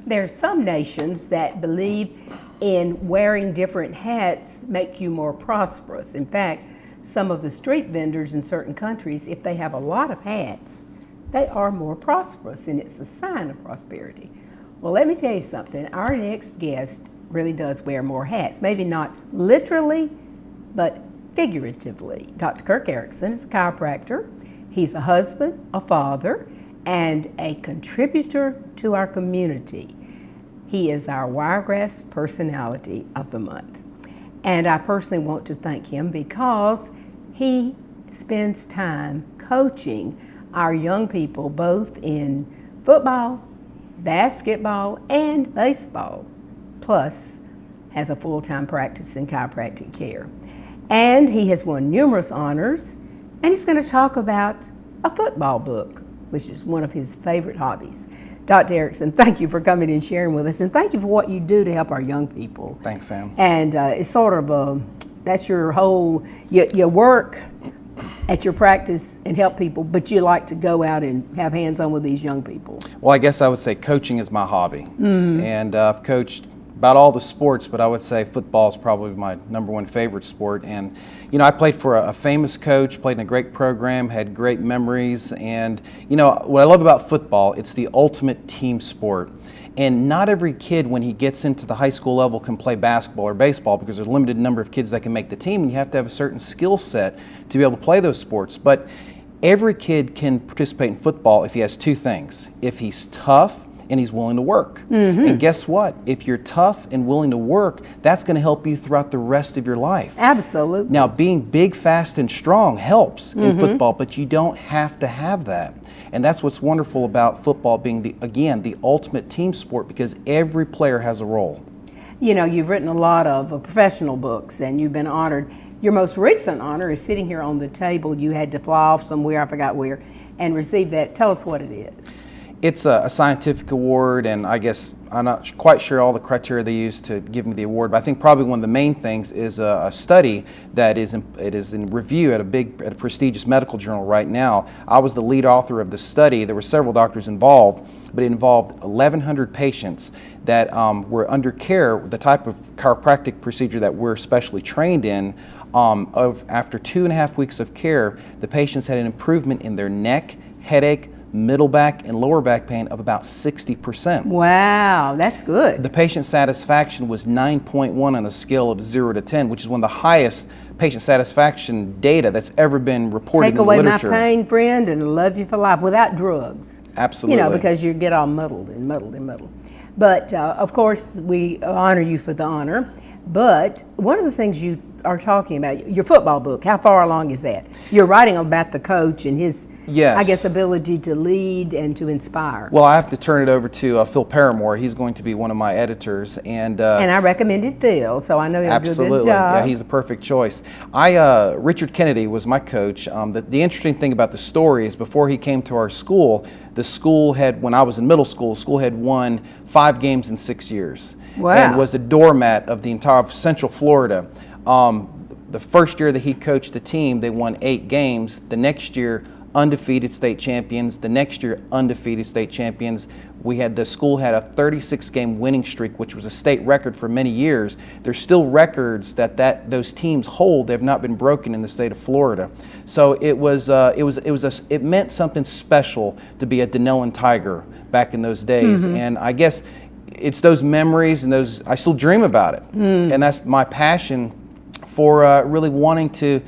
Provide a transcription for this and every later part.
There are some nations that believe in wearing different hats make you more prosperous. In fact, some of the street vendors in certain countries, if they have a lot of hats, they are more prosperous, and it's a sign of prosperity. Well, let me tell you something. Our next guest really does wear more hats. Maybe not literally, but figuratively. Dr. Kirk Eriksen is a chiropractor. He's a husband, a father, and a contributor to our community. He is our Wiregrass Personality of the Month. And I personally want to thank him because he spends time coaching our young people both in football, basketball, and baseball, plus has a full-time practice in chiropractic care. And he has won numerous honors, and he's going to talk about a football book, which is one of his favorite hobbies. Dr. Eriksen, thank you for coming and sharing with us, and thank you for what you do to help our young people. Thanks, Sam. And it's sort of that's your whole, you work at your practice and help people, but you like to go out and have hands-on with these young people. Well, I guess I would say coaching is my hobby. And I've coached about all the sports, but I would say football is probably my number one favorite sport. And, you know, I played for a famous coach, played in a great program, had great memories. And, you know, what I love about football, it's the ultimate team sport. And not every kid, when he gets into the high school level, can play basketball or baseball because there's a limited number of kids that can make the team, and you have to have a certain skill set to be able to play those sports. But every kid can participate in football if he has two things. If he's tough and he's willing to work. And guess what? If you're tough and willing to work, that's going to help you throughout the rest of your life. Absolutely. Now, being big, fast, and strong helps in football, but you don't have to have that. And that's what's wonderful about football being, the ultimate team sport, because every player has a role. You know, you've written a lot of professional books, and you've been honored. Your most recent honor is sitting here on the table. You had to fly off somewhere, I forgot where, and receive that. Tell us what it is. It's a scientific award, and I guess I'm not quite sure all the criteria they use to give me the award, but I think probably one of the main things is a study that is in review at a prestigious medical journal right now. I was the lead author of the study. There were several doctors involved, but it involved 1,100 patients that were under care, the type of chiropractic procedure that we're specially trained in. After 2.5 weeks of care, the patients had an improvement in their neck, headache, middle back, and lower back pain of about 60%. Wow, that's good. The patient satisfaction was 9.1 on a scale of 0 to 10, which is one of the highest patient satisfaction data that's ever been reported in the literature. Take away my pain, friend, and love you for life without drugs. Absolutely. You know, because you get all muddled. But of course, we honor you for the honor. But one of the things you are talking about, your football book, how far along is that? You're writing about the coach and his, yes, I guess, ability to lead and to inspire. Well, I have to turn it over to Phil Paramore. He's going to be one of my editors. And I recommended Phil, so I know he'll do a good job. Yeah, he's the perfect choice. Richard Kennedy was my coach. The interesting thing about the story is before he came to our school, the school had, when I was in middle school, the school had won 5 games in 6 years. Wow. And was the doormat of the entire Central Florida. The first year that he coached the team, they won 8 games. The next year, undefeated state champions. The next year, undefeated state champions. The school had a 36-game winning streak, which was a state record for many years. There's still records that those teams hold. They've not been broken in the state of Florida. So it meant something special to be a Denellen Tiger back in those days. And I guess it's those memories and I still dream about it. And that's my passion for really wanting to,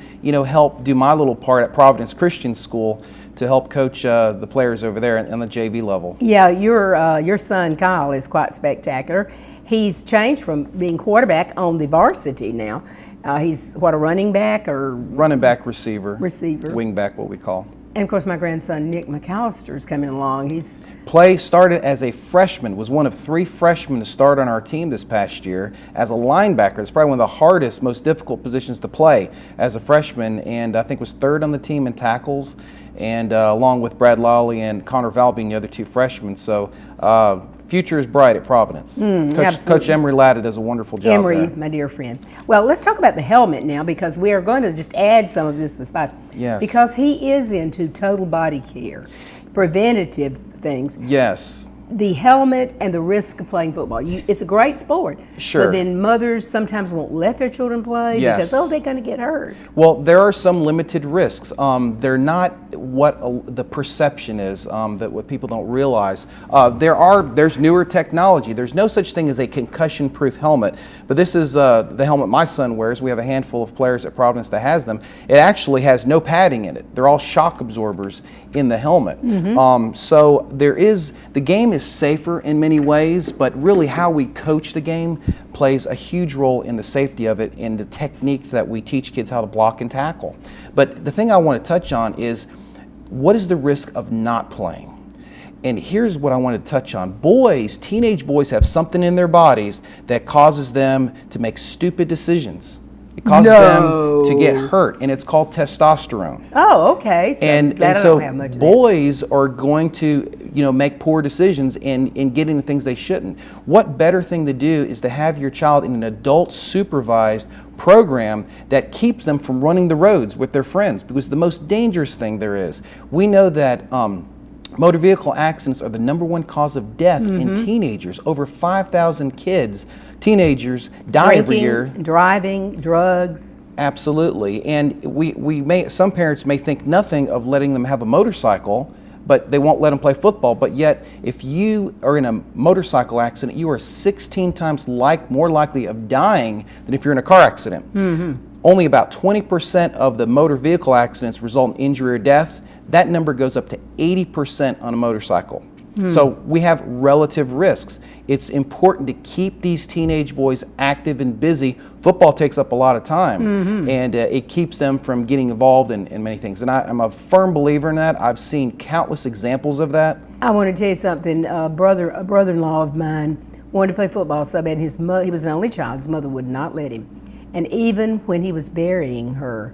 help do my little part at Providence Christian School to help coach the players over there on the JV level. Yeah, your son Kyle is quite spectacular. He's changed from being quarterback on the varsity now. He's a running back or? Running back, receiver. Wing back, what we call. And of course, my grandson Nick McAllister is coming along. Started as a freshman, was one of 3 freshmen to start on our team this past year as a linebacker. It's probably one of the hardest, most difficult positions to play as a freshman, and I think was 3rd on the team in tackles, and along with Brad Lawley and Connor Val being the other 2 freshmen. So future is bright at Providence. Coach Emery Latta does a wonderful job. Emery, my dear friend. Well, let's talk about the helmet now, because we are going to just add some of this to spice. Yes. Because he is into total body care, preventative things. Yes. the helmet and the risk of playing football. It's a great sport. Sure. But then mothers sometimes won't let their children play Yes. because, they're going to get hurt. Well, there are some limited risks. They're not what the perception is, that what people don't realize. There's newer technology. There's no such thing as a concussion-proof helmet, but this is the helmet my son wears. We have a handful of players at Providence that has them. It actually has no padding in it. They're all shock absorbers in the helmet. So the game is safer in many ways, but really how we coach the game plays a huge role in the safety of it and the techniques that we teach kids how to block and tackle. But the thing I want to touch on is, what is the risk of not playing? And here's what I want to touch on. Teenage boys have something in their bodies that causes them to make stupid decisions. It causes them to get hurt, and it's called testosterone. Oh, okay. So And I so don't have much of that. boys are going to, make poor decisions and get into things they shouldn't. What better thing to do is to have your child in an adult supervised program that keeps them from running the roads with their friends, because the most dangerous thing there is. We know that motor vehicle accidents are the #1 cause of death in teenagers. Over 5,000 teenagers die every year. Driving, drugs. Absolutely. And some parents may think nothing of letting them have a motorcycle, but they won't let them play football. But yet, if you are in a motorcycle accident, you are 16 times more likely of dying than if you're in a car accident. Only about 20% of the motor vehicle accidents result in injury or death. That number goes up to 80% on a motorcycle. So we have relative risks. It's important to keep these teenage boys active and busy. Football takes up a lot of time, and it keeps them from getting involved in many things. And I'm a firm believer in that. I've seen countless examples of that. I want to tell you something. A brother-in-law of mine wanted to play football so bad. He was an only child. His mother would not let him. And even when he was burying her,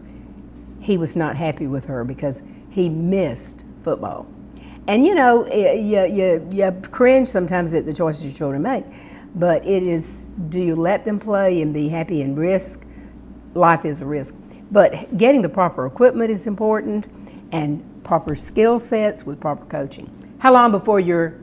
he was not happy with her because he missed football. And you cringe sometimes at the choices your children make, but do you let them play and be happy and risk? Life is a risk. But getting the proper equipment is important, and proper skill sets with proper coaching. How long before your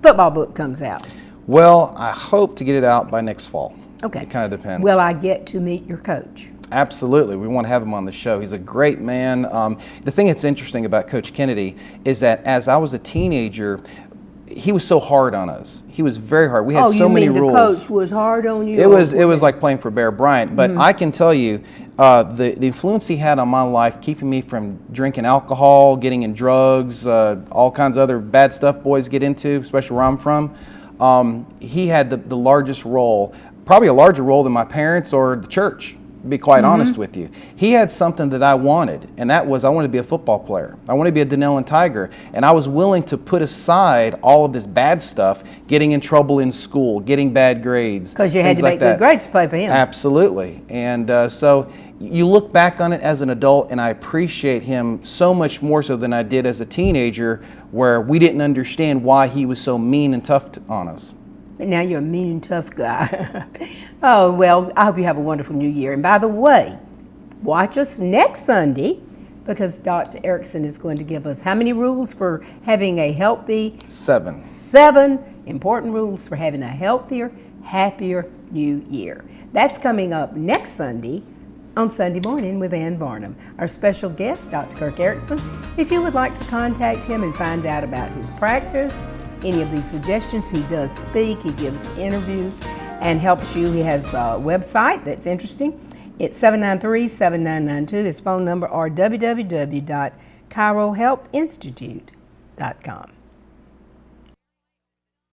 football book comes out? Well, I hope to get it out by next fall. Okay. It kind of depends. Will I get to meet your coach? Absolutely. We want to have him on the show. He's a great man. The thing that's interesting about Coach Kennedy is that as I was a teenager, he was so hard on us. He was very hard. We had so many rules. The coach was hard on you? It was like playing for Bear Bryant. But I can tell you, the influence he had on my life, keeping me from drinking alcohol, getting in drugs, all kinds of other bad stuff boys get into, especially where I'm from, he had the largest role, probably a larger role than my parents or the church. Be quite honest with you. He had something that I wanted, and that was I wanted to be a football player. I wanted to be a Denellen Tiger, and I was willing to put aside all of this bad stuff, getting in trouble in school, getting bad grades. Because you had to make good grades to play for him. Absolutely. And so you look back on it as an adult, and I appreciate him so much more so than I did as a teenager, where we didn't understand why he was so mean and tough on us. But now you're a mean and tough guy. Oh, well, I hope you have a wonderful new year. And by the way, watch us next Sunday, because Dr. Eriksen is going to give us how many rules for having a healthy? 7. 7 important rules for having a healthier, happier new year. That's coming up next Sunday on Sunday Morning with Ann Barnum. Our special guest, Dr. Kirk Eriksen. If you would like to contact him and find out about his practice, any of these suggestions, he does speak, he gives interviews, and helps you. He has a website that's interesting. It's 793-7992, his phone number, or www.chirohealthinstitute.com.